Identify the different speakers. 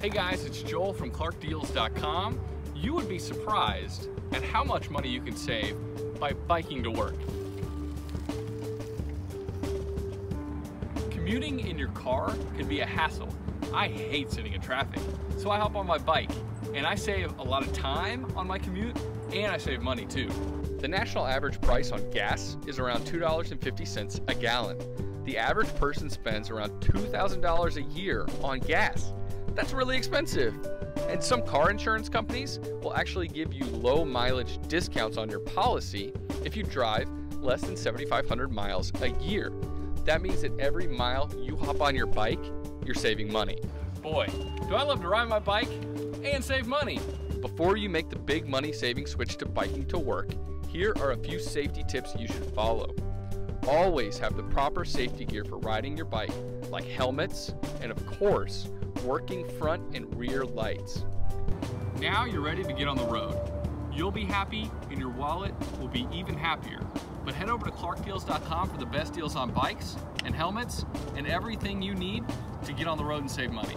Speaker 1: Hey guys, it's Joel from ClarkDeals.com. You would be surprised at how much money you can save by biking to work. Commuting in your car can be a hassle. I hate sitting in traffic, so I hop on my bike and I save a lot of time on my commute and I save money too. The national average price on gas is around $2.50 a gallon. The average person spends around $2,000 a year on gas. That's really expensive. And some car insurance companies will actually give you low mileage discounts on your policy if you drive less than 7,500 miles a year. That means that every mile you hop on your bike, you're saving money. Boy, do I love to ride my bike and save money. Before you make the big money saving switch to biking to work, here are a few safety tips you should follow. Always have the proper safety gear for riding your bike, like helmets, and of course, working front and rear lights. Now you're ready to get on the road. You'll be happy and your wallet will be even happier. But head over to ClarkDeals.com for the best deals on bikes and helmets and everything you need to get on the road and save money.